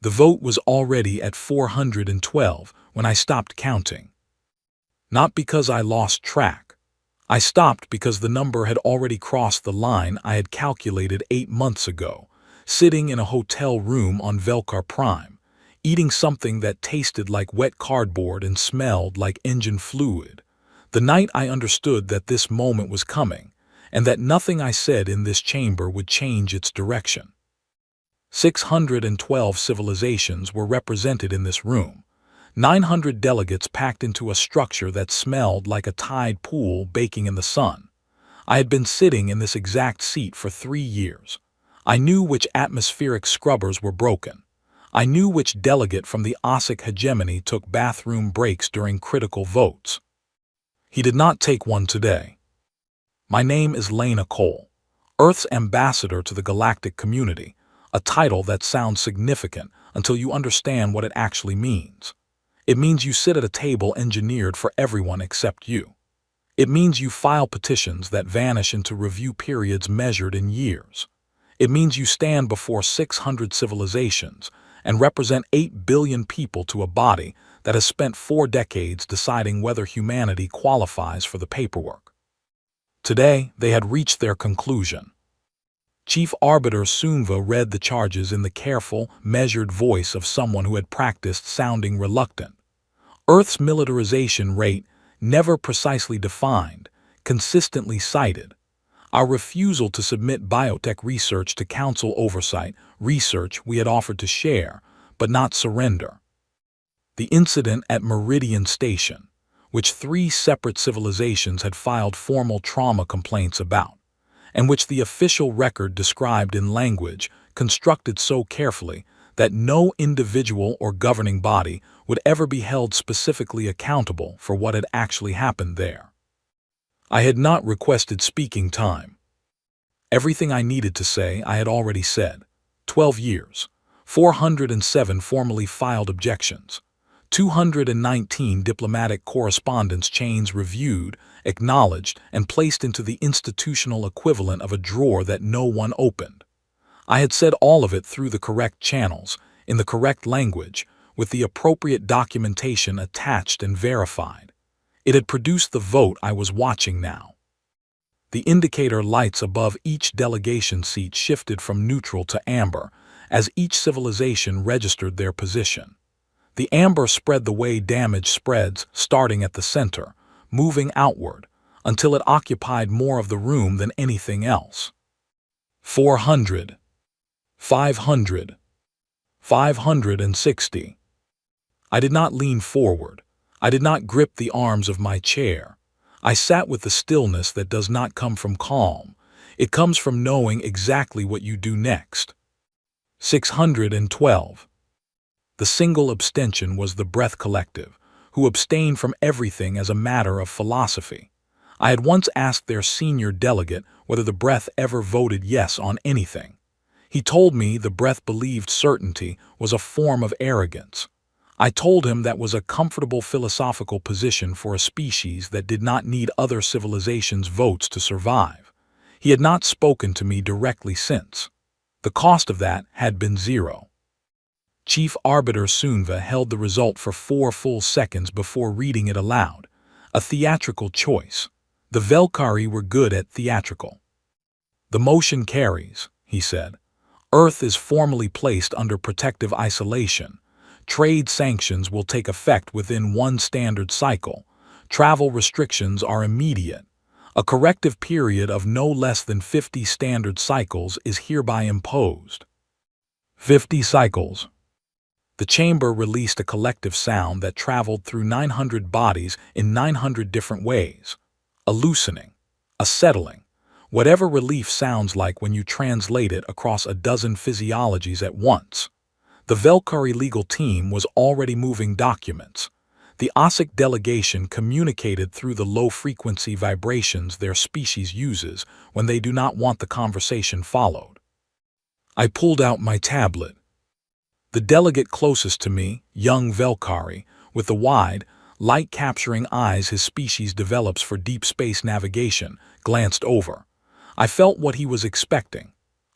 The vote was already at 412 when I stopped counting. Not because I lost track. I stopped because the number had already crossed the line I had calculated 8 months ago, sitting in a hotel room on Velcar Prime, eating something that tasted like wet cardboard and smelled like engine fluid. The night I understood that this moment was coming, and that nothing I said in this chamber would change its direction. 612 civilizations were represented in this room. 900 delegates packed into a structure that smelled like a tide pool baking in the sun. I had been sitting in this exact seat for 3 years. I knew which atmospheric scrubbers were broken. I knew which delegate from the Ossic hegemony took bathroom breaks during critical votes. He did not take one today. My name is Lena Cole, Earth's ambassador to the galactic community, a title that sounds significant until you understand what it actually means. It means you sit at a table engineered for everyone except you. It means you file petitions that vanish into review periods measured in years. It means you stand before 600 civilizations and represent 8 billion people to a body that has spent 4 decades deciding whether humanity qualifies for the paperwork. Today, they had reached their conclusion. Chief Arbiter Sunva read the charges in the careful, measured voice of someone who had practiced sounding reluctant. Earth's militarization rate, never precisely defined, consistently cited. Our refusal to submit biotech research to Council oversight, research we had offered to share, but not surrender. The incident at Meridian Station, which 3 separate civilizations had filed formal trauma complaints about, and which the official record described in language constructed so carefully that no individual or governing body would ever be held specifically accountable for what had actually happened there. I had not requested speaking time. Everything I needed to say I had already said. 12 years, 407 formally filed objections, 219 diplomatic correspondence chains reviewed, acknowledged, and placed into the institutional equivalent of a drawer that no one opened. I had said all of it through the correct channels, in the correct language, with the appropriate documentation attached and verified. It had produced the vote I was watching now. The indicator lights above each delegation seat shifted from neutral to amber as each civilization registered their position. The amber spread the way damage spreads, starting at the center, moving outward, until it occupied more of the room than anything else. 400. 500. 560. I did not lean forward. I did not grip the arms of my chair. I sat with the stillness that does not come from calm. It comes from knowing exactly what you do next. 612. The single abstention was the Breath Collective, who abstained from everything as a matter of philosophy. I had once asked their senior delegate whether the Breath ever voted yes on anything. He told me the Breath believed certainty was a form of arrogance. I told him that was a comfortable philosophical position for a species that did not need other civilizations' votes to survive. He had not spoken to me directly since. The cost of that had been 0. Chief Arbiter Sunva held the result for 4 full seconds before reading it aloud. A theatrical choice. The Velcari were good at theatrical. The motion carries, he said. Earth is formally placed under protective isolation. Trade sanctions will take effect within 1 standard cycle. Travel restrictions are immediate. A corrective period of no less than 50 standard cycles is hereby imposed. 50 cycles. The chamber released a collective sound that traveled through 900 bodies in 900 different ways. A loosening, a settling, whatever relief sounds like when you translate it across a dozen physiologies at once. The Velcari legal team was already moving documents. The Ossic delegation communicated through the low-frequency vibrations their species uses when they do not want the conversation followed. I pulled out my tablet. The delegate closest to me, young Velcari, with the wide, light-capturing eyes his species develops for deep space navigation, glanced over. I felt what he was expecting.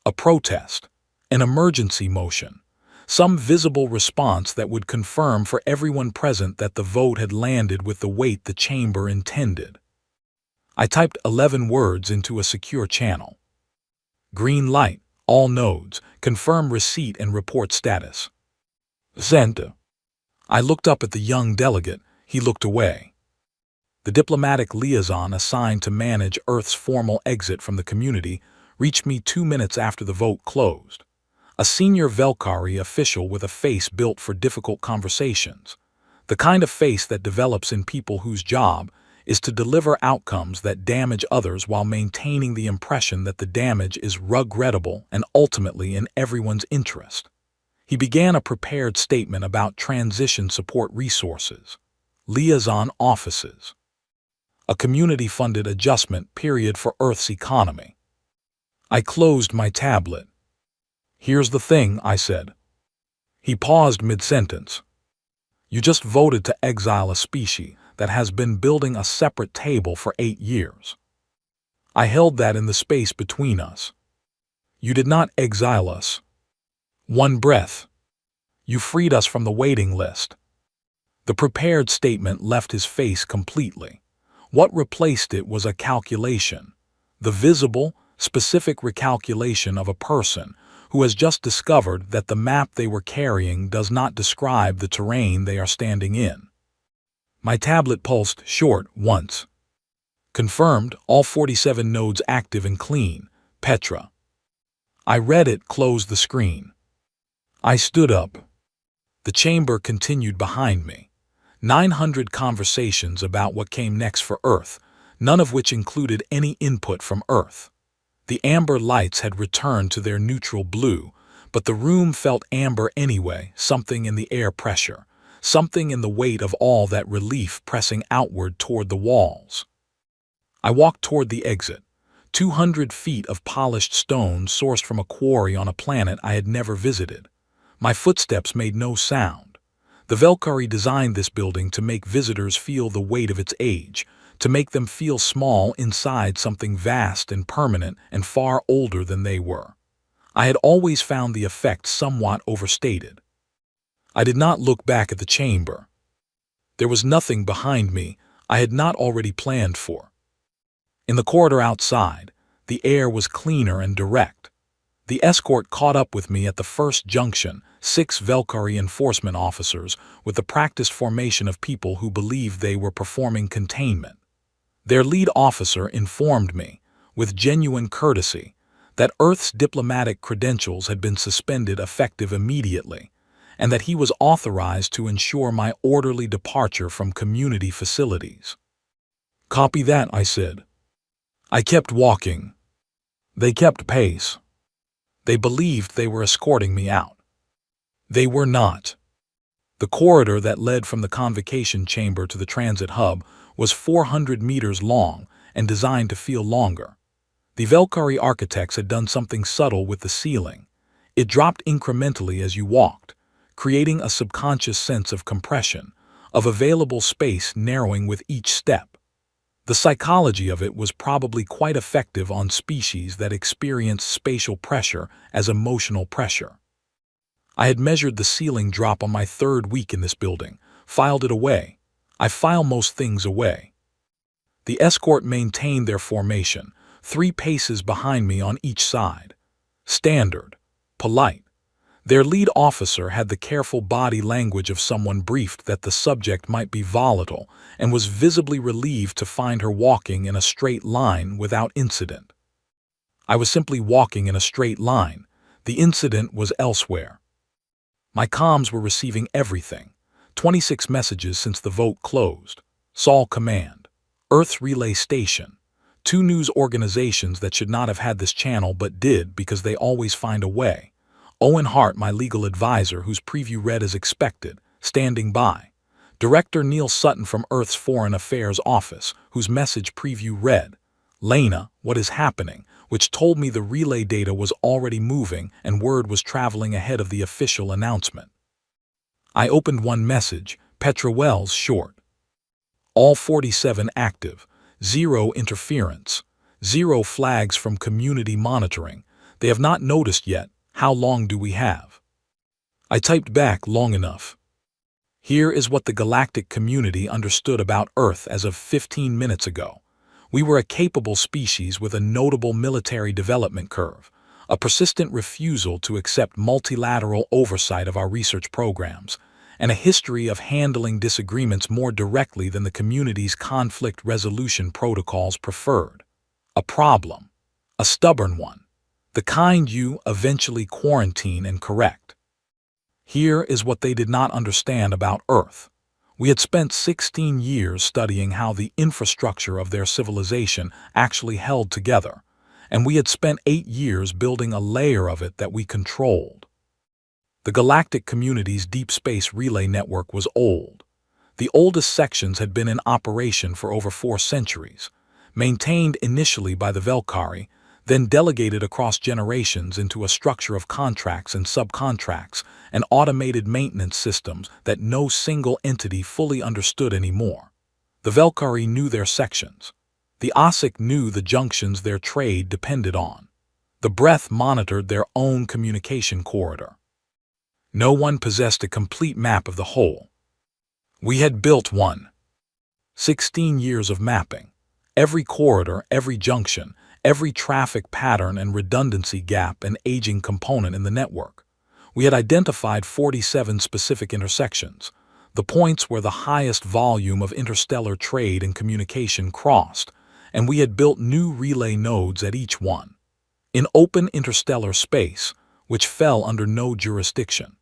A protest. An emergency motion. some visible response that would confirm for everyone present that the vote had landed with the weight the chamber intended. I typed 11 words into a secure channel. Green light, all nodes, confirm receipt and report status. Sent. I looked up at the young delegate. He looked away. The diplomatic liaison assigned to manage Earth's formal exit from the community reached me 2 minutes after the vote closed. A senior Velkari official with a face built for difficult conversations. The kind of face that develops in people whose job is to deliver outcomes that damage others while maintaining the impression that the damage is regrettable and ultimately in everyone's interest. He began a prepared statement about transition support resources, liaison offices, a community-funded adjustment period for Earth's economy. I closed my tablet. "Here's the thing," I said. He paused mid-sentence. "You just voted to exile a species that has been building a separate table for 8 years. I held that in the space between us. You did not exile us. One breath. You freed us from the waiting list." The prepared statement left his face completely. What replaced it was a calculation, the visible, specific recalculation of a person who has just discovered that the map they were carrying does not describe the terrain they are standing in. My tablet pulsed short once. Confirmed, all 47 nodes active and clean, Petra. I read it, closed the screen. I stood up. The chamber continued behind me. 900 conversations about what came next for Earth, none of which included any input from Earth. The amber lights had returned to their neutral blue, but the room felt amber anyway, something in the air pressure, something in the weight of all that relief pressing outward toward the walls. I walked toward the exit, 200 feet of polished stone sourced from a quarry on a planet I had never visited. My footsteps made no sound. The Velkari designed this building to make visitors feel the weight of its age, to make them feel small inside something vast and permanent and far older than they were. I had always found the effect somewhat overstated. I did not look back at the chamber. There was nothing behind me I had not already planned for. In the corridor outside, the air was cleaner and direct. The escort caught up with me at the first junction, 6 Velkari enforcement officers with the practiced formation of people who believed they were performing containment. Their lead officer informed me, with genuine courtesy, that Earth's diplomatic credentials had been suspended effective immediately, and that he was authorized to ensure my orderly departure from community facilities. "Copy that," I said. I kept walking. They kept pace. They believed they were escorting me out. They were not. The corridor that led from the convocation chamber to the transit hub was 400 meters long and designed to feel longer. The Velkari architects had done something subtle with the ceiling. It dropped incrementally as you walked, creating a subconscious sense of compression, of available space narrowing with each step. The psychology of it was probably quite effective on species that experience spatial pressure as emotional pressure. I had measured the ceiling drop on my 3rd week in this building, filed it away. I file most things away. The escort maintained their formation, 3 paces behind me on each side. Standard, polite. Their lead officer had the careful body language of someone briefed that the subject might be volatile and was visibly relieved to find her walking in a straight line without incident. I was simply walking in a straight line. The incident was elsewhere. My comms were receiving everything. 26 messages since the vote closed. Sol Command. Earth's Relay Station. 2 news organizations that should not have had this channel but did because they always find a way. Owen Hart, my legal advisor, whose preview read as expected, standing by. Director Neil Sutton from Earth's Foreign Affairs Office, whose message preview read, "Lena, what is happening?" which told me the relay data was already moving and word was traveling ahead of the official announcement. I opened one message, Petra Wells short. All 47 active, 0 interference, 0 flags from community monitoring. They have not noticed yet. How long do we have? I typed back long enough. Here is what the galactic community understood about Earth as of 15 minutes ago. We were a capable species with a notable military development curve, a persistent refusal to accept multilateral oversight of our research programs, and a history of handling disagreements more directly than the community's conflict resolution protocols preferred. A problem. A stubborn one. The kind you eventually quarantine and correct. Here is what they did not understand about Earth. We had spent 16 years studying how the infrastructure of their civilization actually held together, and we had spent 8 years building a layer of it that we controlled. The galactic community's deep space relay network was old. The oldest sections had been in operation for over 4 centuries, maintained initially by the Velkari, then delegated across generations into a structure of contracts and subcontracts and automated maintenance systems that no single entity fully understood anymore. The Velkari knew their sections. The Osik knew the junctions their trade depended on. The Breath monitored their own communication corridor. No one possessed a complete map of the whole. We had built one. 16 years of mapping. Every corridor, every junction, every traffic pattern and redundancy gap and aging component in the network. We had identified 47 specific intersections, the points where the highest volume of interstellar trade and communication crossed, and we had built new relay nodes at each one, in open interstellar space, which fell under no jurisdiction.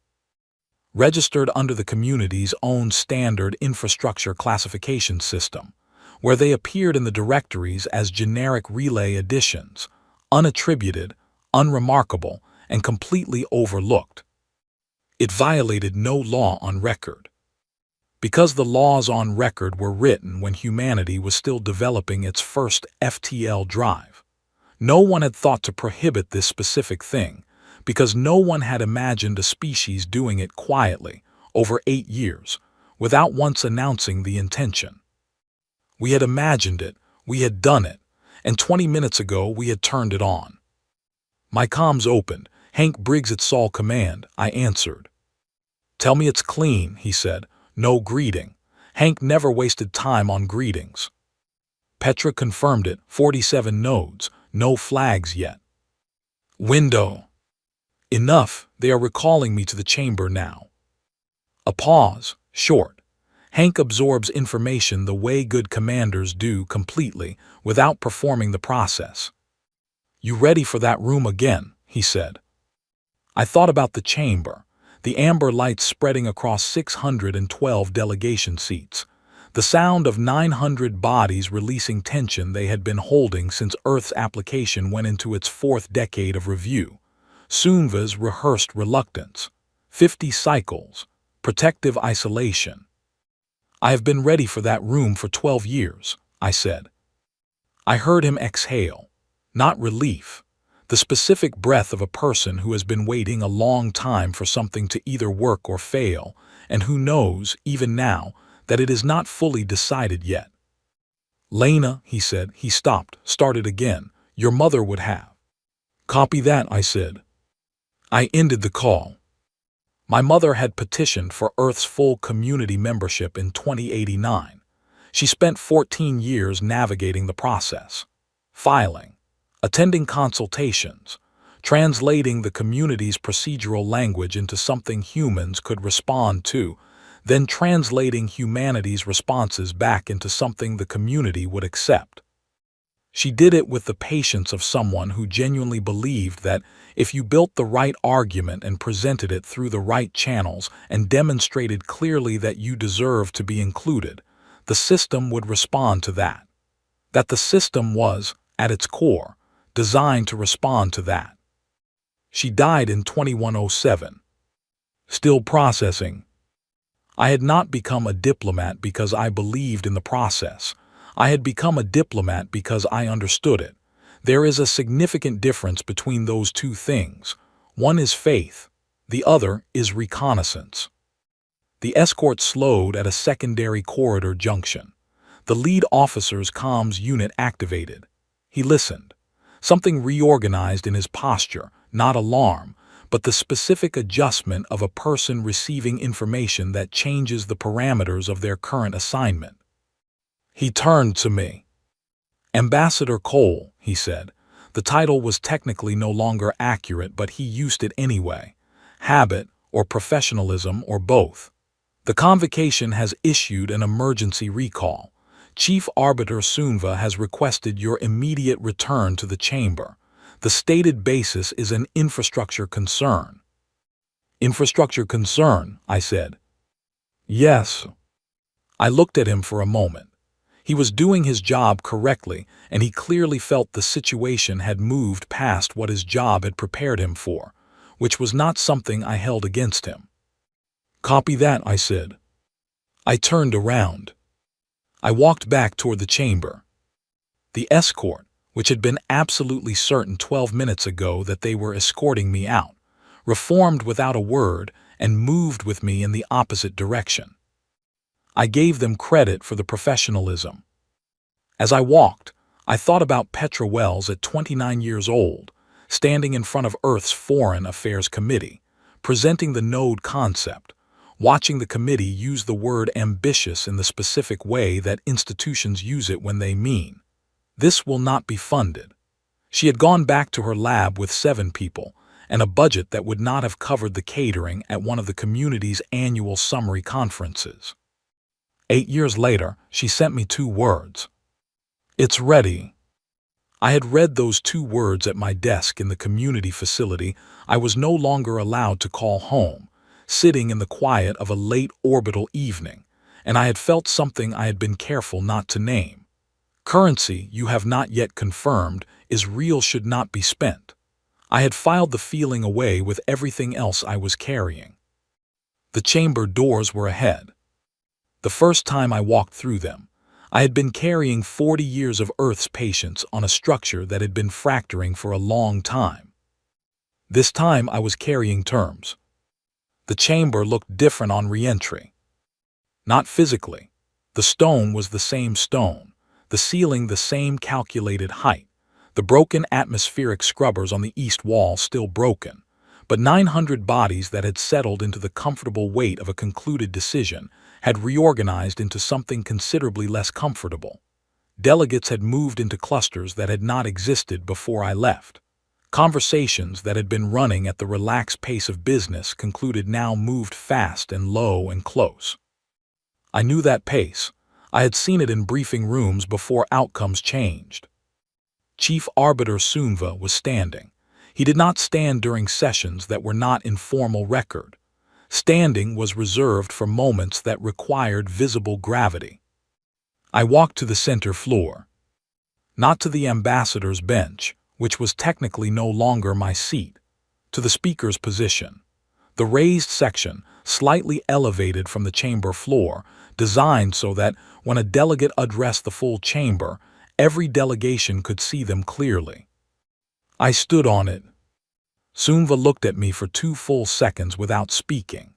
Registered under the community's own standard infrastructure classification system, where they appeared in the directories as generic relay additions, unattributed, unremarkable, and completely overlooked. It violated no law on record. Because the laws on record were written when humanity was still developing its first FTL drive, no one had thought to prohibit this specific thing, because no one had imagined a species doing it quietly, over 8 years, without once announcing the intention. We had imagined it, we had done it, and 20 minutes ago we had turned it on. My comms opened. Hank Briggs at Sol Command, I answered. Tell me it's clean, he said. No greeting. Hank never wasted time on greetings. Petra confirmed it. 47 nodes, no flags yet. Window. Enough, they are recalling me to the chamber now. A pause, short. Hank absorbs information the way good commanders do completely, without performing the process. You ready for that room again, he said. I thought about the chamber, the amber lights spreading across 612 delegation seats, the sound of 900 bodies releasing tension they had been holding since Earth's application went into its 4th decade of review, Sunva's rehearsed reluctance, 50 cycles, protective isolation. I have been ready for that room for 12 years, I said. I heard him exhale. Not relief. The specific breath of a person who has been waiting a long time for something to either work or fail, and who knows, even now, that it is not fully decided yet. Lena, he said. He stopped, started again. Your mother would have. Copy that, I said. I ended the call. My mother had petitioned for Earth's full community membership in 2089. She spent 14 years navigating the process, filing, attending consultations, translating the community's procedural language into something humans could respond to, then translating humanity's responses back into something the community would accept. She did it with the patience of someone who genuinely believed that if you built the right argument and presented it through the right channels and demonstrated clearly that you deserved to be included, the system would respond to that. That the system was, at its core, designed to respond to that. She died in 2107. Still processing. I had not become a diplomat because I believed in the process. I had become a diplomat because I understood it. There is a significant difference between those two things. One is faith, the other is reconnaissance. The escort slowed at a secondary corridor junction. The lead officer's comms unit activated. He listened. Something reorganized in his posture, not alarm, but the specific adjustment of a person receiving information that changes the parameters of their current assignment. He turned to me. "Ambassador Cole," he said. The title was technically no longer accurate, but he used it anyway. "Habit or professionalism or both. The Convocation has issued an emergency recall. Chief Arbiter Sunva has requested your immediate return to the chamber. The stated basis is an infrastructure concern." "Infrastructure concern," I said. "Yes." I looked at him for a moment. He was doing his job correctly, and he clearly felt the situation had moved past what his job had prepared him for, which was not something I held against him. "Copy that," I said. I turned around. I walked back toward the chamber. The escort, which had been absolutely certain 12 minutes ago that they were escorting me out, reformed without a word and moved with me in the opposite direction. I gave them credit for the professionalism. As I walked, I thought about Petra Wells at 29 years old, standing in front of Earth's Foreign Affairs Committee, presenting the node concept, watching the committee use the word ambitious in the specific way that institutions use it when they mean, "This will not be funded." She had gone back to her lab with 7 people and a budget that would not have covered the catering at one of the community's annual summary conferences. 8 years later, she sent me 2 words. "It's ready." I had read those 2 words at my desk in the community facility I was no longer allowed to call home, sitting in the quiet of a late orbital evening, and I had felt something I had been careful not to name. "Currency you have not yet confirmed is real should not be spent." I had filed the feeling away with everything else I was carrying. The chamber doors were ahead. The first time I walked through them, I had been carrying 40 years of Earth's patience on a structure that had been fracturing for a long time. This time I was carrying terms. The chamber looked different on re-entry. Not physically. The stone was the same stone, the ceiling the same calculated height, the broken atmospheric scrubbers on the east wall still broken, but 900 bodies that had settled into the comfortable weight of a concluded decision had reorganized into something considerably less comfortable. Delegates had moved into clusters that had not existed before I left. Conversations that had been running at the relaxed pace of business concluded now moved fast and low and close. I knew that pace. I had seen it in briefing rooms before outcomes changed. Chief Arbiter Sunva was standing. He did not stand during sessions that were not in formal record. Standing was reserved for moments that required visible gravity. I walked to the center floor. Not to the ambassador's bench, which was technically no longer my seat, to the speaker's position. The raised section, slightly elevated from the chamber floor, designed so that when a delegate addressed the full chamber, every delegation could see them clearly. I stood on it. Sunva looked at me for 2 full seconds without speaking.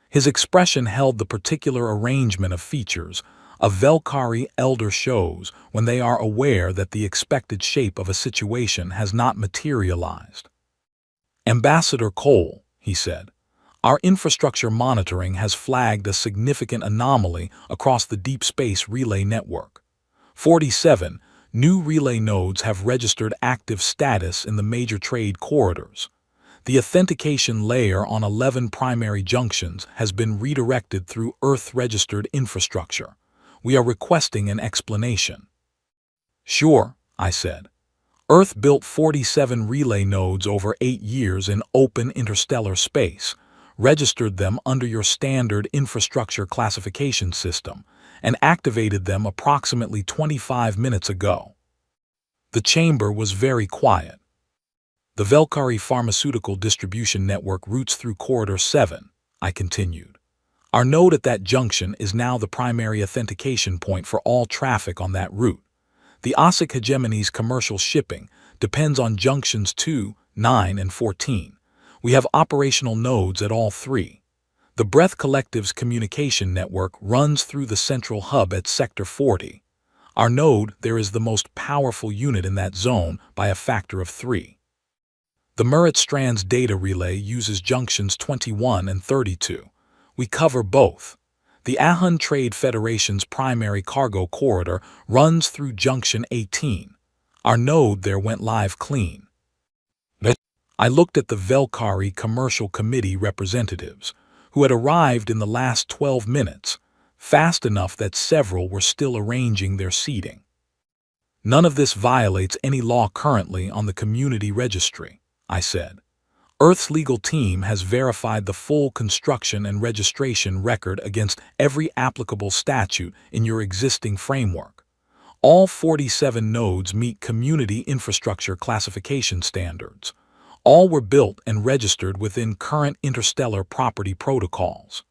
His expression held the particular arrangement of features a Velkari elder shows when they are aware that the expected shape of a situation has not materialized. "Ambassador Cole," he said, "our infrastructure monitoring has flagged a significant anomaly across the deep space relay network. 47 new relay nodes have registered active status in the major trade corridors. The authentication layer on 11 primary junctions has been redirected through Earth-registered infrastructure. We are requesting an explanation." "Sure," I said. Earth built 47 relay nodes over 8 years in open interstellar space, registered them under your standard infrastructure classification system, and activated them approximately 25 minutes ago. The chamber was very quiet. "The Velkari pharmaceutical distribution network routes through Corridor 7, I continued. "Our node at that junction is now the primary authentication point for all traffic on that route. The OSIC hegemony's commercial shipping depends on junctions 2, 9, and 14. We have operational nodes at all 3. The Breath Collective's communication network runs through the central hub at Sector 40. Our node there is the most powerful unit in that zone by a factor of 3. The Murat Strands data relay uses junctions 21 and 32. We cover both. The Ahun Trade Federation's primary cargo corridor runs through junction 18. Our node there went live clean. I looked at the Velkari Commercial Committee representatives, who had arrived in the last 12 minutes, fast enough that several were still arranging their seating. None of this violates any law currently on the community registry, I said. Earth's legal team has verified the full construction and registration record against every applicable statute in your existing framework. All 47 nodes meet community infrastructure classification standards. All were built and registered within current interstellar property protocols.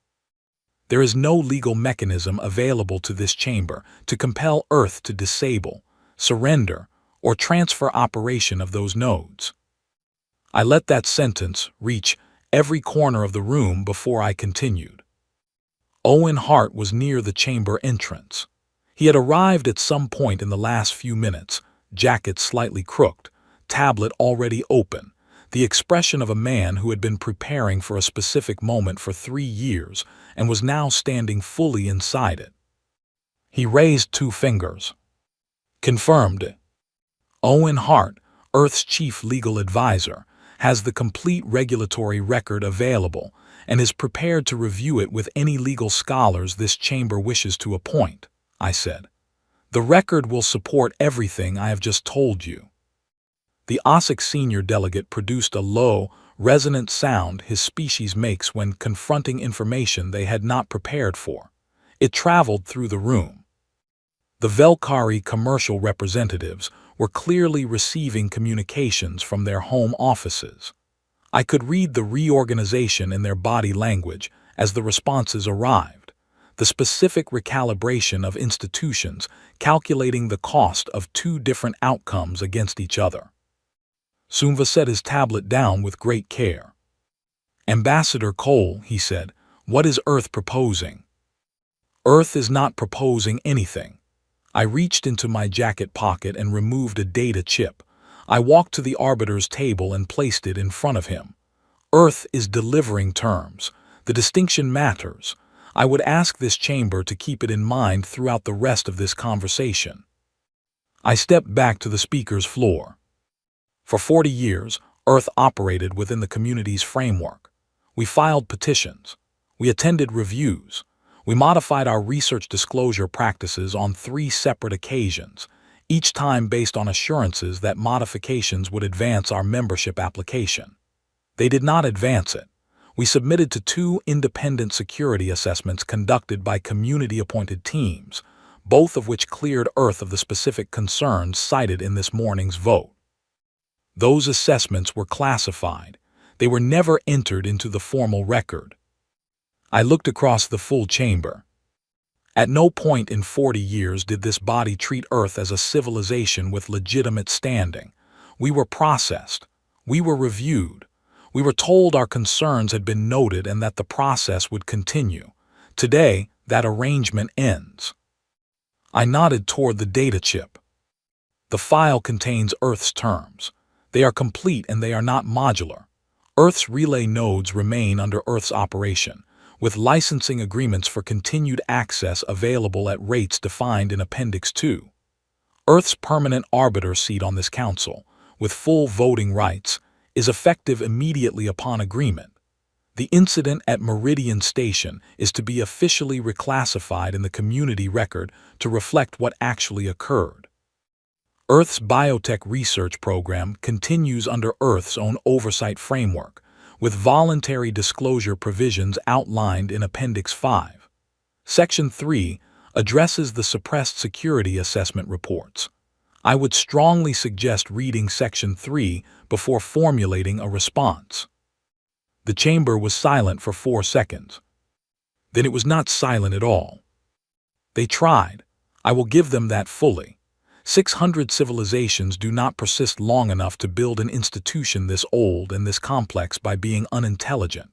There is no legal mechanism available to this chamber to compel Earth to disable, surrender, or transfer operation of those nodes. I let that sentence reach every corner of the room before I continued. Owen Hart was near the chamber entrance. He had arrived at some point in the last few minutes, jacket slightly crooked, tablet already open, the expression of a man who had been preparing for a specific moment for 3 years and was now standing fully inside it. He raised 2 fingers. Confirmed. Owen Hart, Earth's chief legal advisor, has the complete regulatory record available and is prepared to review it with any legal scholars this chamber wishes to appoint, I said. The record will support everything I have just told you. The OSIC senior delegate produced a low, resonant sound his species makes when confronting information they had not prepared for. It traveled through the room. The Velkari commercial representatives were clearly receiving communications from their home offices. I could read the reorganization in their body language as the responses arrived, the specific recalibration of institutions calculating the cost of 2 different outcomes against each other. Sumva set his tablet down with great care. Ambassador Cole, he said, what is Earth proposing? Earth is not proposing anything. I reached into my jacket pocket and removed a data chip. I walked to the arbiter's table and placed it in front of him. Earth is delivering terms. The distinction matters. I would ask this chamber to keep it in mind throughout the rest of this conversation. I stepped back to the speaker's floor. For 40 years, Earth operated within the community's framework. We filed petitions. We attended reviews. We modified our research disclosure practices on 3 separate occasions, each time based on assurances that modifications would advance our membership application. They did not advance it. We submitted to 2 independent security assessments conducted by community-appointed teams, both of which cleared Earth of the specific concerns cited in this morning's vote. Those assessments were classified. They were never entered into the formal record. I looked across the full chamber. At no point in 40 years did this body treat Earth as a civilization with legitimate standing. We were processed. We were reviewed. We were told our concerns had been noted and that the process would continue. Today, that arrangement ends. I nodded toward the data chip. The file contains Earth's terms. They are complete and they are not modular. Earth's relay nodes remain under Earth's operation, with licensing agreements for continued access available at rates defined in Appendix 2. Earth's permanent arbiter seat on this council, with full voting rights, is effective immediately upon agreement. The incident at Meridian Station is to be officially reclassified in the community record to reflect what actually occurred. Earth's biotech research program continues under Earth's own oversight framework, with voluntary disclosure provisions outlined in Appendix 5. Section 3 addresses the suppressed security assessment reports. I would strongly suggest reading Section 3 before formulating a response. The chamber was silent for 4 seconds. Then it was not silent at all. They tried. I will give them that fully. 600 civilizations do not persist long enough to build an institution this old and this complex by being unintelligent.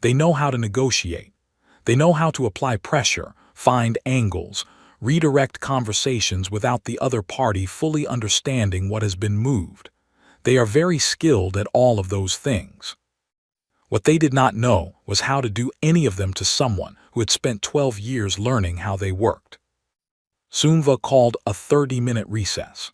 They know how to negotiate. They know how to apply pressure, find angles, redirect conversations without the other party fully understanding what has been moved. They are very skilled at all of those things. What they did not know was how to do any of them to someone who had spent 12 years learning how they worked. Sunva called a 30-minute recess.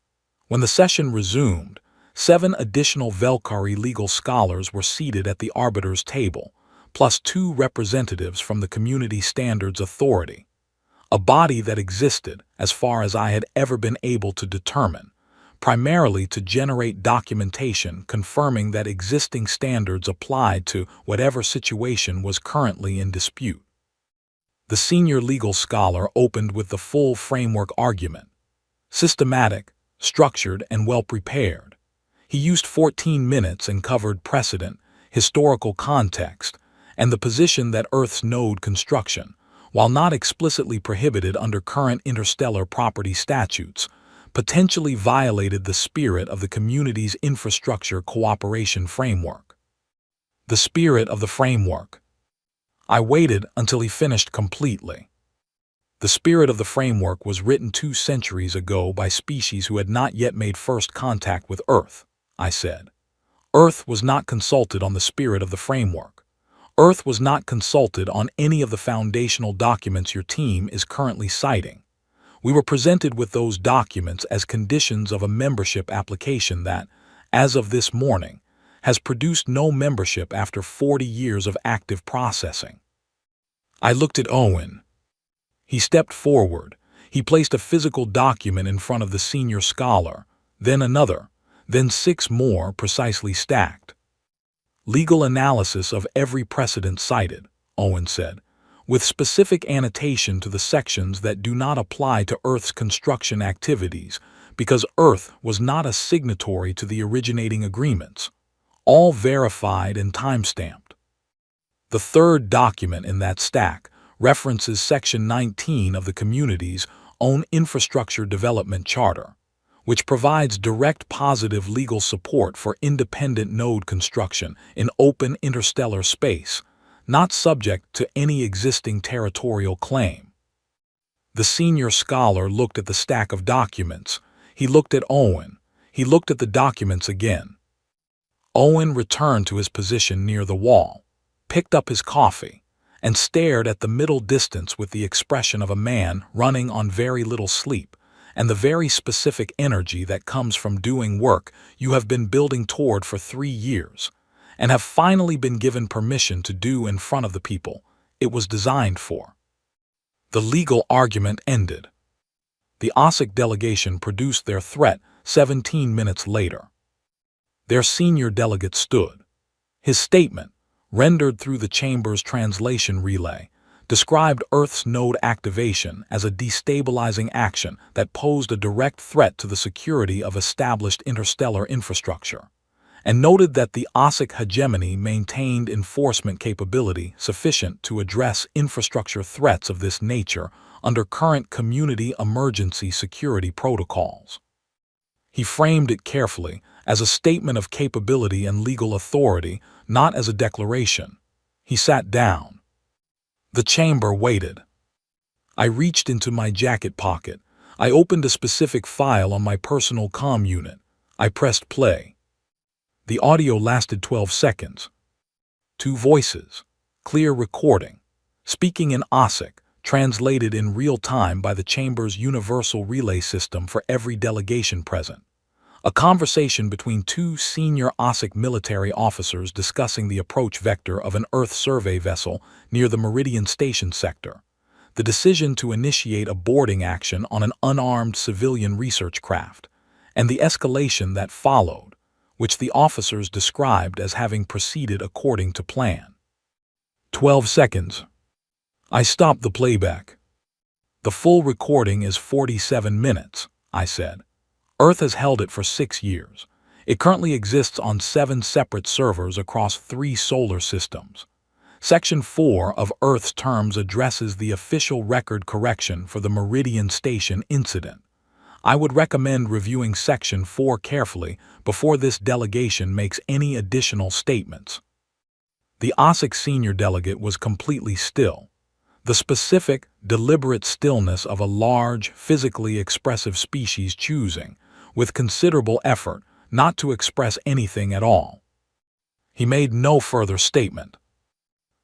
When the session resumed, 7 additional Velkari legal scholars were seated at the arbiter's table, plus 2 representatives from the Community Standards Authority, a body that existed, as far as I had ever been able to determine, primarily to generate documentation confirming that existing standards applied to whatever situation was currently in dispute. The senior legal scholar opened with the full framework argument, systematic, structured, and well-prepared. He used 14 minutes and covered precedent, historical context, and the position that Earth's node construction, while not explicitly prohibited under current interstellar property statutes, potentially violated the spirit of the community's infrastructure cooperation framework. The spirit of the framework. I waited until he finished completely. The spirit of the framework was written 2 centuries ago by species who had not yet made first contact with Earth, I said. Earth was not consulted on the spirit of the framework. Earth was not consulted on any of the foundational documents your team is currently citing. We were presented with those documents as conditions of a membership application that, as of this morning, has produced no membership after 40 years of active processing. I looked at Owen. He stepped forward. He placed a physical document in front of the senior scholar, then another, then 6 more precisely stacked. Legal analysis of every precedent cited, Owen said, with specific annotation to the sections that do not apply to Earth's construction activities because Earth was not a signatory to the originating agreements, all verified and timestamped. The 3rd document in that stack references Section 19 of the community's own Infrastructure Development Charter, which provides direct positive legal support for independent node construction in open interstellar space, not subject to any existing territorial claim. The senior scholar looked at the stack of documents. He looked at Owen. He looked at the documents again. Owen returned to his position near the wall, picked up his coffee, and stared at the middle distance with the expression of a man running on very little sleep and the very specific energy that comes from doing work you have been building toward for 3 years and have finally been given permission to do in front of the people it was designed for. The legal argument ended. The OSIC delegation produced their threat 17 minutes later. Their senior delegate stood. His statement, rendered through the chamber's translation relay, described Earth's node activation as a destabilizing action that posed a direct threat to the security of established interstellar infrastructure, and noted that the OSIC hegemony maintained enforcement capability sufficient to address infrastructure threats of this nature under current community emergency security protocols. He framed it carefully as a statement of capability and legal authority, not as a declaration. He sat down. The chamber waited. I reached into my jacket pocket. I opened a specific file on my personal comm unit. I pressed play. The audio lasted 12 seconds. 2 voices, clear recording, speaking in OSIC, translated in real time by the chamber's universal relay system for every delegation present. A conversation between 2 senior OSIC military officers discussing the approach vector of an Earth survey vessel near the Meridian Station sector, the decision to initiate a boarding action on an unarmed civilian research craft, and the escalation that followed, which the officers described as having proceeded according to plan. 12 seconds. I stopped the playback. The full recording is 47 minutes, I said. Earth has held it for 6 years. It currently exists on 7 separate servers across 3 solar systems. Section 4 of Earth's terms addresses the official record correction for the Meridian Station incident. I would recommend reviewing Section 4 carefully before this delegation makes any additional statements. The OSIC senior delegate was completely still. The specific, deliberate stillness of a large, physically expressive species choosing, with considerable effort, not to express anything at all. He made no further statement.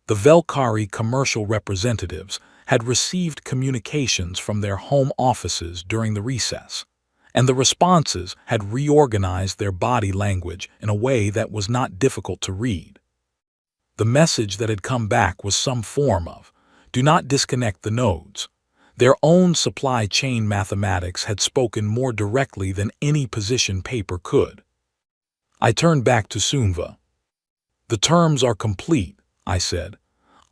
The Velkari commercial representatives had received communications from their home offices during the recess, and the responses had reorganized their body language in a way that was not difficult to read. The message that had come back was some form of, "Do not disconnect the nodes." Their own supply chain mathematics had spoken more directly than any position paper could. I turned back to Sunva. "The terms are complete," I said.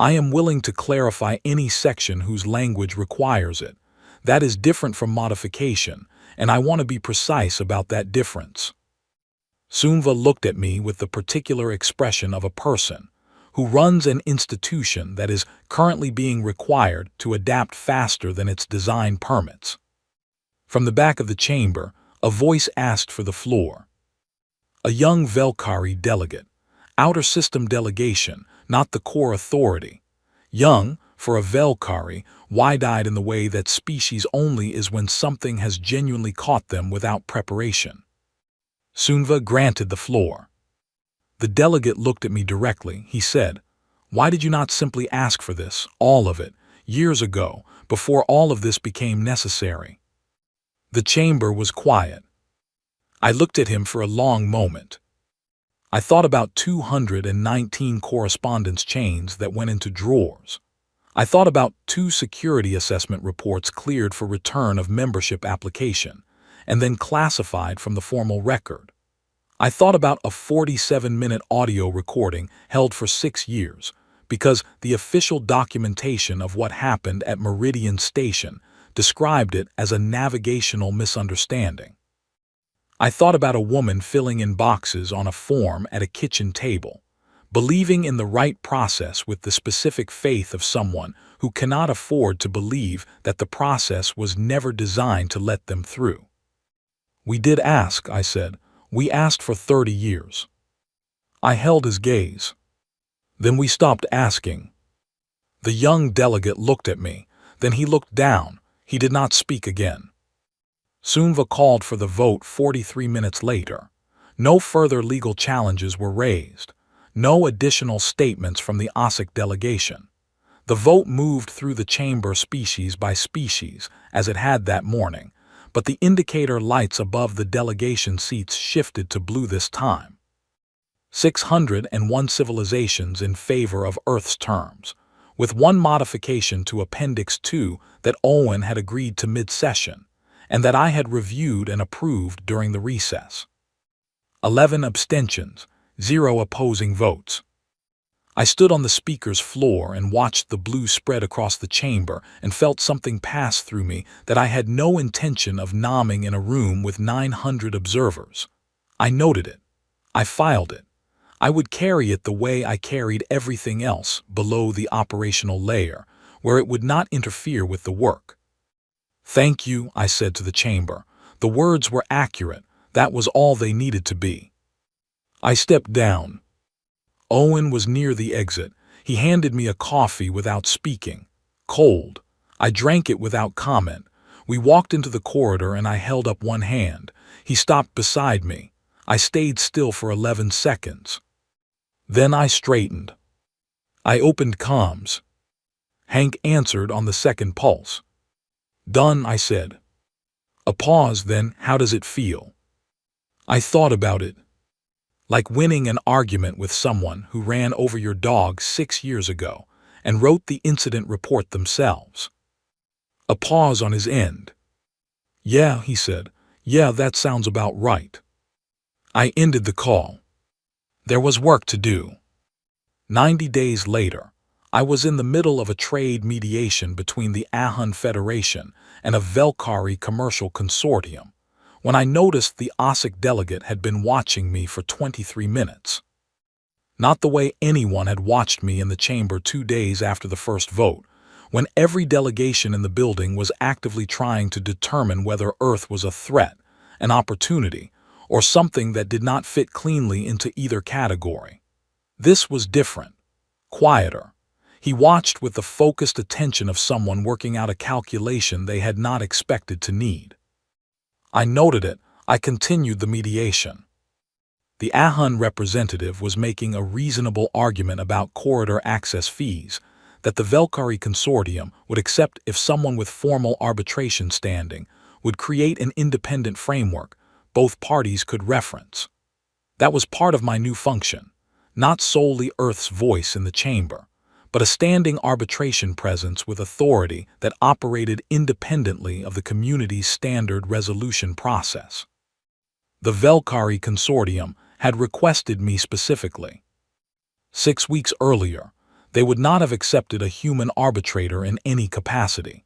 "I am willing to clarify any section whose language requires it. That is different from modification, and I want to be precise about that difference." Sunva looked at me with the particular expression of a person who runs an institution that is currently being required to adapt faster than its design permits. From the back of the chamber, a voice asked for the floor. A young Velkari delegate, outer system delegation, not the core authority. Young, for a Velkari, wide-eyed in the way that species only is when something has genuinely caught them without preparation. Sunva granted the floor. The delegate looked at me directly. He said, "Why did you not simply ask for this, all of it, years ago, before all of this became necessary?" The chamber was quiet. I looked at him for a long moment. I thought about 219 correspondence chains that went into drawers. I thought about 2 security assessment reports cleared for return of membership application, and then classified from the formal record. I thought about a 47-minute audio recording held for 6 years, because the official documentation of what happened at Meridian Station described it as a navigational misunderstanding. I thought about a woman filling in boxes on a form at a kitchen table, believing in the right process with the specific faith of someone who cannot afford to believe that the process was never designed to let them through. "We did ask," I said. "We asked for 30 years." I held his gaze. "Then we stopped asking." The young delegate looked at me. Then he looked down. He did not speak again. Sunva called for the vote 43 minutes later. No further legal challenges were raised. No additional statements from the OSIC delegation. The vote moved through the chamber species by species, as it had that morning, but the indicator lights above the delegation seats shifted to blue this time. 601 civilizations in favor of Earth's terms, with one modification to Appendix 2 that Owen had agreed to mid-session, and that I had reviewed and approved during the recess. 11 abstentions, 0 opposing votes. I stood on the speaker's floor and watched the blue spread across the chamber and felt something pass through me that I had no intention of nomming in a room with 900 observers. I noted it. I filed it. I would carry it the way I carried everything else below the operational layer, where it would not interfere with the work. "Thank you," I said to the chamber. The words were accurate. That was all they needed to be. I stepped down. Owen was near the exit. He handed me a coffee without speaking. Cold. I drank it without comment. We walked into the corridor and I held up one hand. He stopped beside me. I stayed still for 11 seconds. Then I straightened. I opened comms. Hank answered on the second pulse. "Done," I said. A pause, then, "How does it feel?" I thought about it. Like winning an argument with someone who ran over your dog 6 years ago and wrote the incident report themselves. A pause on his end. "Yeah," he said. "Yeah, that sounds about right." I ended the call. There was work to do. 90 days later, I was in the middle of a trade mediation between the Ahun Federation and a Velkari commercial consortium, when I noticed the OSIC delegate had been watching me for 23 minutes. Not the way anyone had watched me in the chamber 2 days after the first vote, when every delegation in the building was actively trying to determine whether Earth was a threat, an opportunity, or something that did not fit cleanly into either category. This was different, quieter. He watched with the focused attention of someone working out a calculation they had not expected to need. I noted it. I continued the mediation. The AHUN representative was making a reasonable argument about corridor access fees that the Valkyrie Consortium would accept if someone with formal arbitration standing would create an independent framework both parties could reference. That was part of my new function, not solely Earth's voice in the chamber, but a standing arbitration presence with authority that operated independently of the community's standard resolution process. The Valkyrie Consortium had requested me specifically. 6 weeks earlier, they would not have accepted a human arbitrator in any capacity.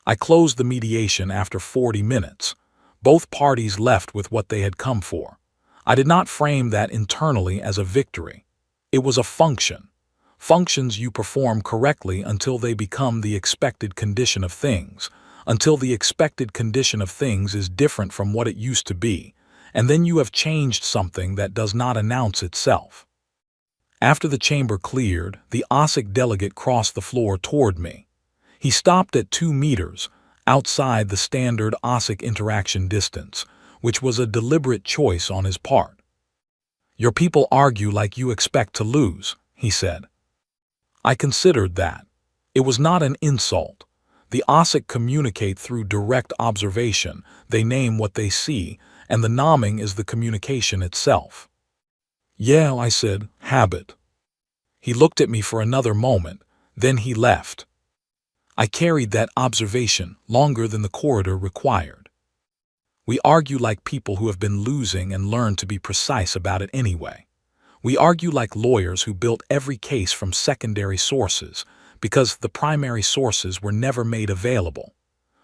I closed the mediation after 40 minutes. Both parties left with what they had come for. I did not frame that internally as a victory. It was a function. Functions you perform correctly until they become the expected condition of things, until the expected condition of things is different from what it used to be, and then you have changed something that does not announce itself. After the chamber cleared, the OSIC delegate crossed the floor toward me. He stopped at 2 meters, outside the standard OSIC interaction distance, which was a deliberate choice on his part. "Your people argue like you expect to lose," he said. I considered that. It was not an insult. The OSIC communicate through direct observation, they name what they see, and the naming is the communication itself. "Yeah," I said, "habit." He looked at me for another moment, then he left. I carried that observation longer than the corridor required. We argue like people who have been losing and learned to be precise about it anyway. We argue like lawyers who built every case from secondary sources because the primary sources were never made available.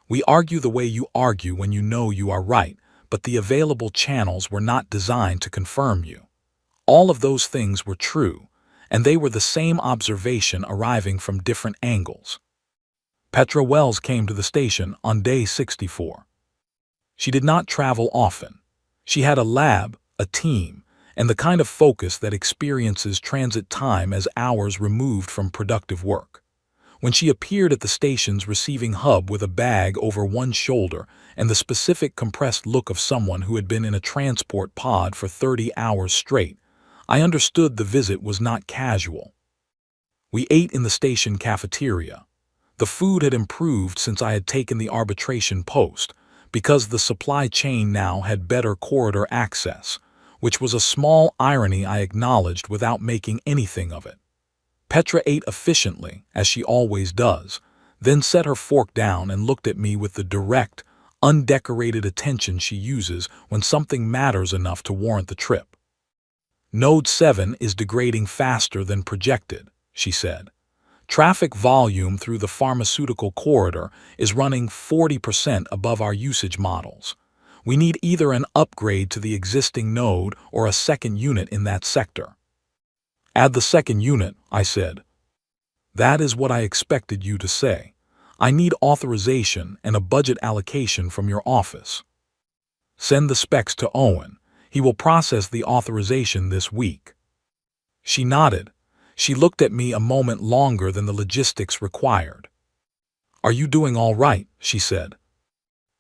We argue the way you argue when you know you are right, but the available channels were not designed to confirm you. All of those things were true, and they were the same observation arriving from different angles. Petra Wells came to the station on day 64. She did not travel often. She had a lab, a team, and the kind of focus that experiences transit time as hours removed from productive work. When she appeared at the station's receiving hub with a bag over one shoulder and the specific compressed look of someone who had been in a transport pod for 30 hours straight, I understood the visit was not casual. We ate in the station cafeteria. The food had improved since I had taken the arbitration post, because the supply chain now had better corridor access, which was a small irony I acknowledged without making anything of it. Petra ate efficiently, as she always does, then set her fork down and looked at me with the direct, undecorated attention she uses when something matters enough to warrant the trip. "Node 7 is degrading faster than projected," she said. "Traffic volume through the pharmaceutical corridor is running 40% above our usage models. We need either an upgrade to the existing node or a second unit in that sector." "Add the second unit," I said. "That is what I expected you to say. I need authorization and a budget allocation from your office." "Send the specs to Owen. He will process the authorization this week." She nodded. She looked at me a moment longer than the logistics required. "Are you doing all right?" she said.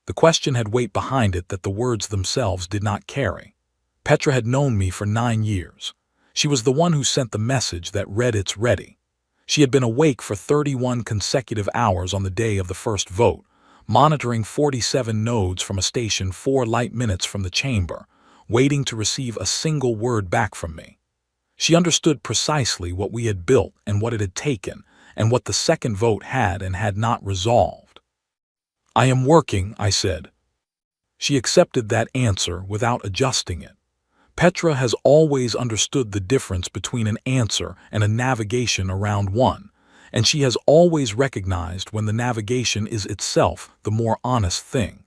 The question had weight behind it that the words themselves did not carry. Petra had known me for 9 years. She was the one who sent the message that read "It's ready." She had been awake for 31 consecutive hours on the day of the first vote, monitoring 47 nodes from a station 4 light minutes from the chamber, waiting to receive a single word back from me. She understood precisely what we had built and what it had taken, and what the second vote had and had not resolved. "I am working," I said. She accepted that answer without adjusting it. Petra has always understood the difference between an answer and a navigation around one, and she has always recognized when the navigation is itself the more honest thing.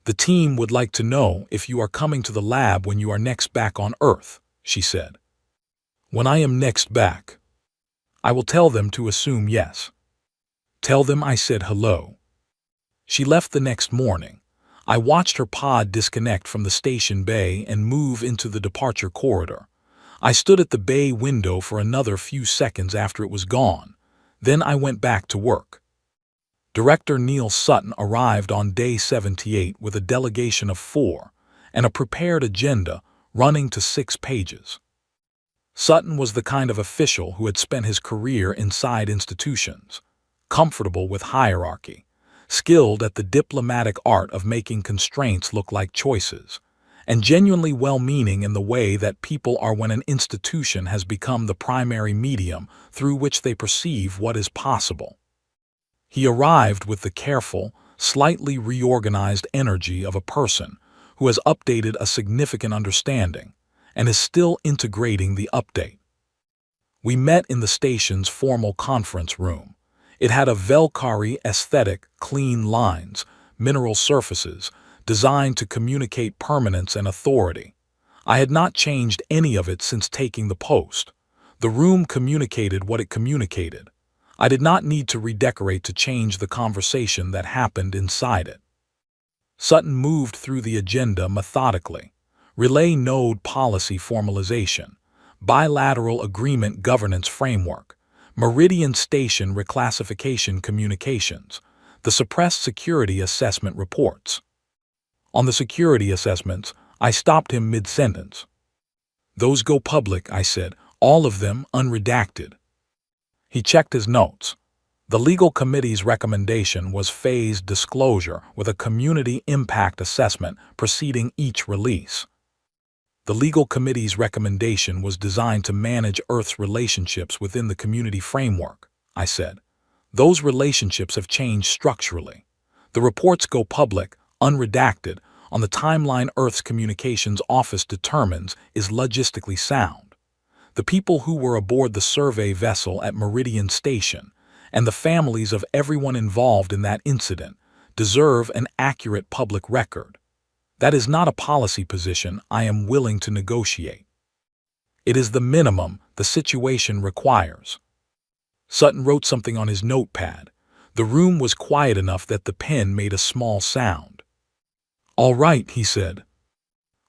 "The team would like to know if you are coming to the lab when you are next back on Earth," she said. "When I am next back, I will tell them to assume yes." "Tell them I said hello." She left the next morning. I watched her pod disconnect from the station bay and move into the departure corridor. I stood at the bay window for another few seconds after it was gone. Then I went back to work. Director Neil Sutton arrived on day 78 with a delegation of 4 and a prepared agenda, running to 6 pages. Sutton was the kind of official who had spent his career inside institutions, comfortable with hierarchy, skilled at the diplomatic art of making constraints look like choices, and genuinely well-meaning in the way that people are when an institution has become the primary medium through which they perceive what is possible. He arrived with the careful, slightly reorganized energy of a person who has updated a significant understanding and is still integrating the update. We met in the station's formal conference room. It had a Valkyrie aesthetic, clean lines, mineral surfaces, designed to communicate permanence and authority. I had not changed any of it since taking the post. The room communicated what it communicated. I did not need to redecorate to change the conversation that happened inside it. Sutton moved through the agenda methodically. Relay node policy formalization, bilateral agreement governance framework, Meridian Station reclassification communications, the suppressed security assessment reports. On the security assessments, I stopped him mid-sentence. "Those go public," I said, "all of them unredacted." He checked his notes. The legal committee's recommendation was phased disclosure with a community impact assessment preceding each release. The legal committee's recommendation was designed to manage Earth's relationships within the community framework, I said. Those relationships have changed structurally. The reports go public, unredacted, on the timeline Earth's communications office determines is logistically sound. The people who were aboard the survey vessel at Meridian Station and the families of everyone involved in that incident deserve an accurate public record. That is not a policy position I am willing to negotiate. It is the minimum the situation requires. Sutton wrote something on his notepad. The room was quiet enough that the pen made a small sound. "All right," he said.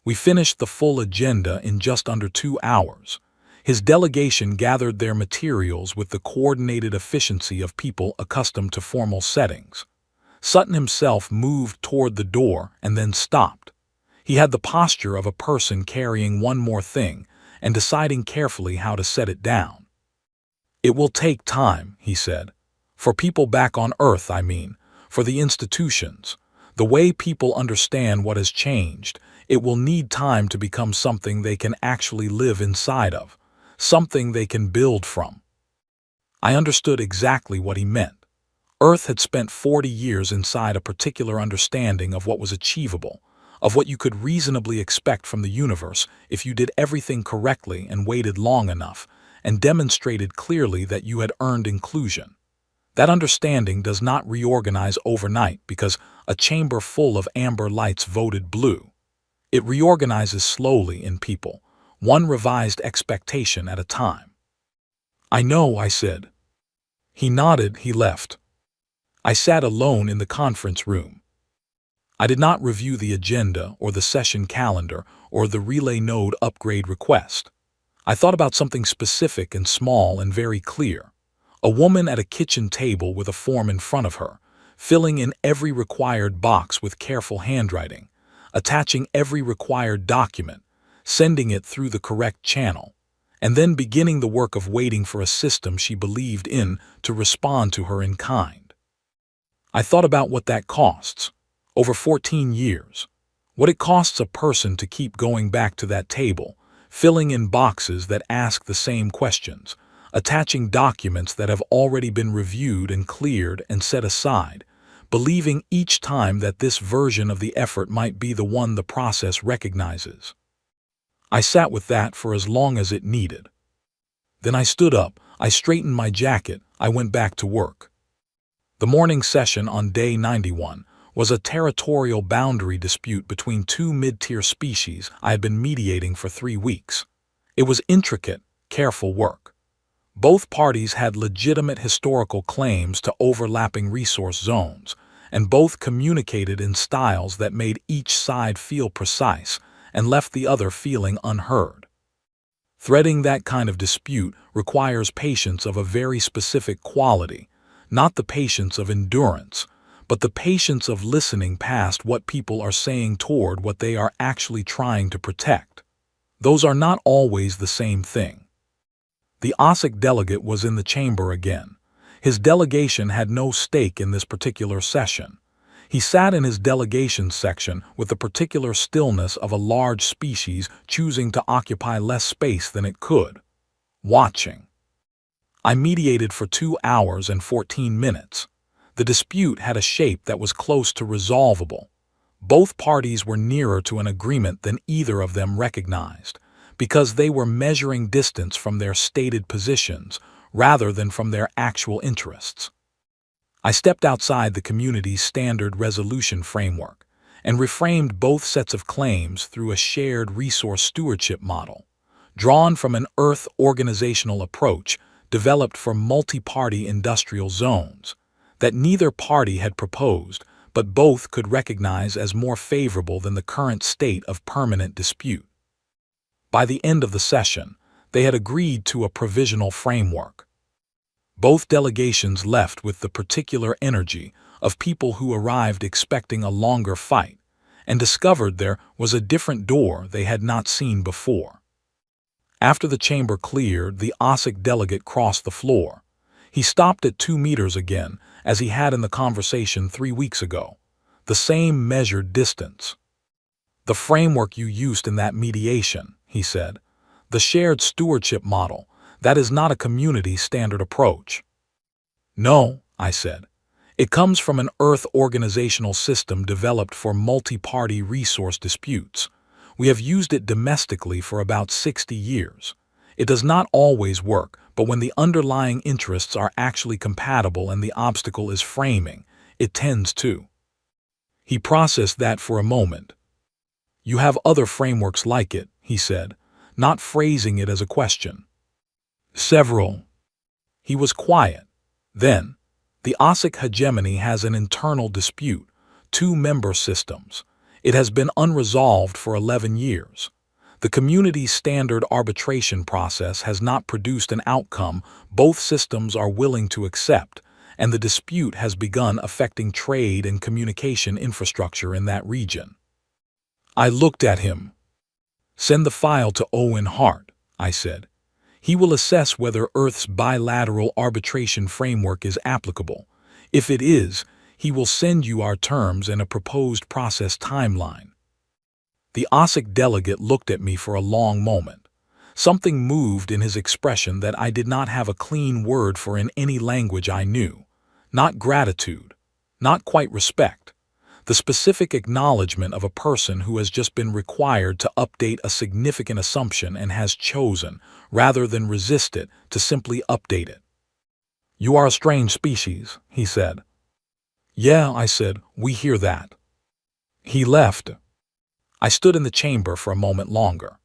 We finished the full agenda in just under 2 hours. His delegation gathered their materials with the coordinated efficiency of people accustomed to formal settings. Sutton himself moved toward the door and then stopped. He had the posture of a person carrying one more thing and deciding carefully how to set it down. "It will take time," he said. "For people back on Earth, I mean, for the institutions. The way people understand what has changed, it will need time to become something they can actually live inside of, something they can build from." I understood exactly what he meant. Earth had spent 40 years inside a particular understanding of what was achievable, of what you could reasonably expect from the universe if you did everything correctly and waited long enough, and demonstrated clearly that you had earned inclusion. That understanding does not reorganize overnight because a chamber full of amber lights voted blue. It reorganizes slowly in people, one revised expectation at a time. "I know," I said. He nodded. He left. I sat alone in the conference room. I did not review the agenda or the session calendar or the relay node upgrade request. I thought about something specific and small and very clear. A woman at a kitchen table with a form in front of her, filling in every required box with careful handwriting, attaching every required document, sending it through the correct channel, and then beginning the work of waiting for a system she believed in to respond to her in kind. I thought about what that costs, over 14 years, what it costs a person to keep going back to that table, filling in boxes that ask the same questions, attaching documents that have already been reviewed and cleared and set aside, believing each time that this version of the effort might be the one the process recognizes. I sat with that for as long as it needed. Then I stood up, I straightened my jacket, I went back to work. The morning session on day 91 was a territorial boundary dispute between 2 mid-tier species I had been mediating for 3 weeks. It was intricate, careful work. Both parties had legitimate historical claims to overlapping resource zones, and both communicated in styles that made each side feel precise and left the other feeling unheard. Threading that kind of dispute requires patience of a very specific quality, not the patience of endurance, but the patience of listening past what people are saying toward what they are actually trying to protect. Those are not always the same thing. The OSIC delegate was in the chamber again. His delegation had no stake in this particular session. He sat in his delegation section with the particular stillness of a large species choosing to occupy less space than it could, watching. I mediated for 2 hours and 14 minutes. The dispute had a shape that was close to resolvable. Both parties were nearer to an agreement than either of them recognized, because they were measuring distance from their stated positions rather than from their actual interests. I stepped outside the community's standard resolution framework and reframed both sets of claims through a shared resource stewardship model, drawn from an Earth organizational approach developed for multi-party industrial zones that neither party had proposed, but both could recognize as more favorable than the current state of permanent dispute. By the end of the session, they had agreed to a provisional framework. Both delegations left with the particular energy of people who arrived expecting a longer fight and discovered there was a different door they had not seen before. After the chamber cleared, the OSIC delegate crossed the floor. He stopped at 2 meters again, as he had in the conversation 3 weeks ago. The same measured distance. "The framework you used in that mediation," he said. "The shared stewardship model. That is not a community standard approach." "No," I said. "It comes from an Earth organizational system developed for multi-party resource disputes. We have used it domestically for about 60 years. It does not always work, but when the underlying interests are actually compatible and the obstacle is framing, it tends to." He processed that for a moment. "You have other frameworks like it," he said, not phrasing it as a question. "Several." He was quiet. Then, "The OSIC hegemony has an internal dispute, 2 member systems. It has been unresolved for 11 years. The community's standard arbitration process has not produced an outcome both systems are willing to accept, and the dispute has begun affecting trade and communication infrastructure in that region." I looked at him. "Send the file to Owen Hart," I said. "He will assess whether Earth's bilateral arbitration framework is applicable. If it is, he will send you our terms and a proposed process timeline." The OSIC delegate looked at me for a long moment. Something moved in his expression that I did not have a clean word for in any language I knew. Not gratitude, not quite respect. The specific acknowledgement of a person who has just been required to update a significant assumption and has chosen, rather than resist it, to simply update it. "You are a strange species," he said. "Yeah," I said, "we hear that." He left. I stood in the chamber for a moment longer.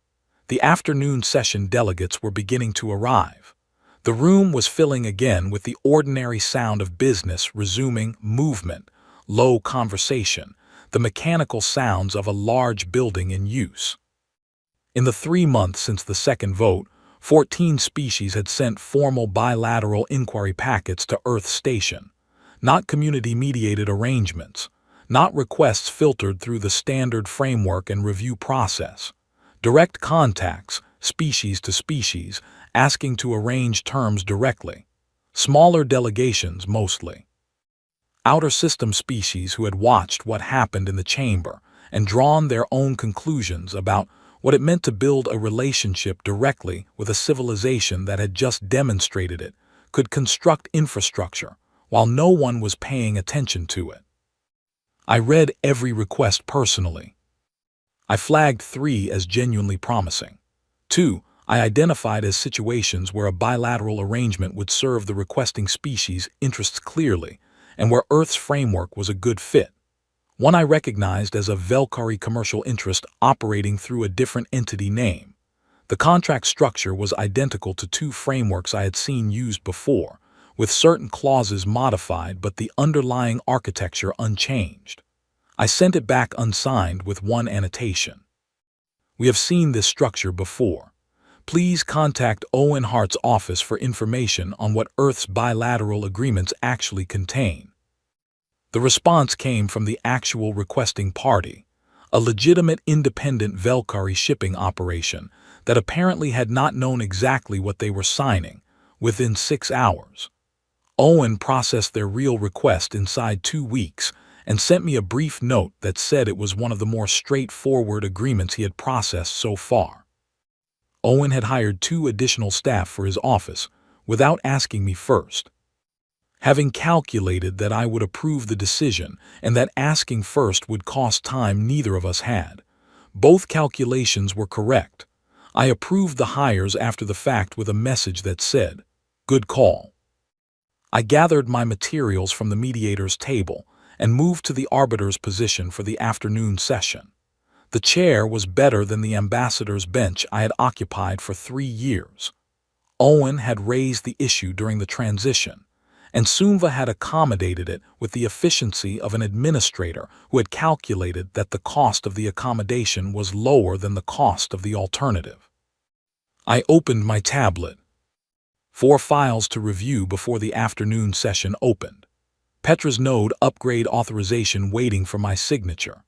The afternoon session delegates were beginning to arrive. The room was filling again with the ordinary sound of business resuming, movement, low conversation, the mechanical sounds of a large building in use. In the 3 months since the second vote, 14 species had sent formal bilateral inquiry packets to Earth Station, not community-mediated arrangements, not requests filtered through the standard framework and review process. Direct contacts, species to species, asking to arrange terms directly. Smaller delegations mostly. Outer system species who had watched what happened in the chamber and drawn their own conclusions about what it meant to build a relationship directly with a civilization that had just demonstrated it, could construct infrastructure while no one was paying attention to it. I read every request personally. I flagged 3 as genuinely promising. 2, I identified as situations where a bilateral arrangement would serve the requesting species' interests clearly, and where Earth's framework was a good fit. 1 I recognized as a Velkari commercial interest operating through a different entity name. The contract structure was identical to 2 frameworks I had seen used before, with certain clauses modified but the underlying architecture unchanged. I sent it back unsigned with 1 annotation. "We have seen this structure before. Please contact Owen Hart's office for information on what Earth's bilateral agreements actually contain." The response came from the actual requesting party, a legitimate independent Velkari shipping operation that apparently had not known exactly what they were signing within 6 hours. Owen processed their real request inside 2 weeks and sent me a brief note that said it was one of the more straightforward agreements he had processed so far. Owen had hired 2 additional staff for his office without asking me first. Having calculated that I would approve the decision and that asking first would cost time neither of us had, both calculations were correct. I approved the hires after the fact with a message that said, "Good call." I gathered my materials from the mediator's table and moved to the arbiter's position for the afternoon session. The chair was better than the ambassador's bench I had occupied for 3 years. Owen had raised the issue during the transition, and Sunva had accommodated it with the efficiency of an administrator who had calculated that the cost of the accommodation was lower than the cost of the alternative. I opened my tablet. 4 files to review before the afternoon session opened. Petra's node upgrade authorization waiting for my signature.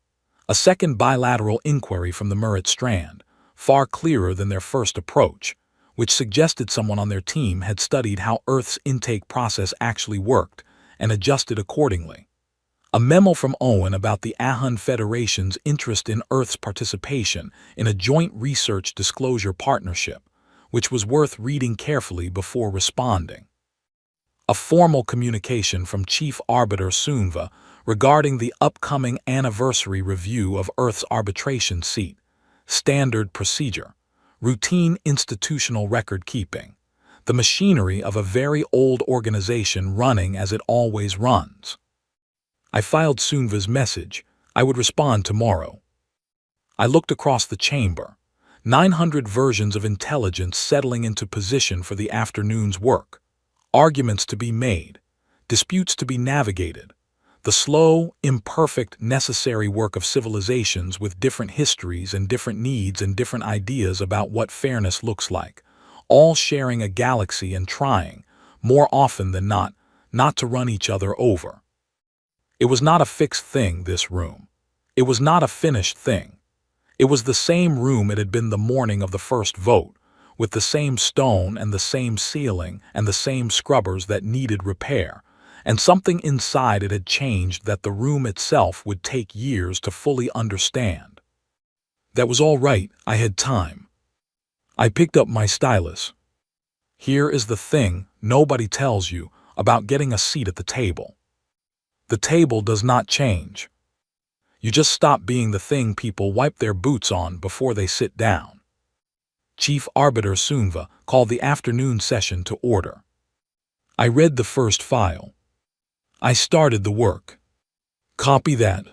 A second bilateral inquiry from the Murat Strand, far clearer than their first approach, which suggested someone on their team had studied how Earth's intake process actually worked and adjusted accordingly. A memo from Owen about the Ahun Federation's interest in Earth's participation in a joint research disclosure partnership, which was worth reading carefully before responding. A formal communication from Chief Arbiter Sunva regarding the upcoming anniversary review of Earth's arbitration seat, standard procedure, routine institutional record-keeping, the machinery of a very old organization running as it always runs. I filed Sunva's message. I would respond tomorrow. I looked across the chamber. 900 versions of intelligence settling into position for the afternoon's work. Arguments to be made. Disputes to be navigated. The slow, imperfect, necessary work of civilizations with different histories and different needs and different ideas about what fairness looks like, all sharing a galaxy and trying, more often than not to run each other over. It was not a fixed thing, this room. It was not a finished thing. It was the same room it had been the morning of the first vote, with the same stone and the same ceiling and the same scrubbers that needed repair, and something inside it had changed that the room itself would take years to fully understand. That was all right, I had time. I picked up my stylus. Here is the thing nobody tells you about getting a seat at the table. The table does not change. You just stop being the thing people wipe their boots on before they sit down. Chief Arbiter Sunva called the afternoon session to order. I read the first file. I started the work. Copy that.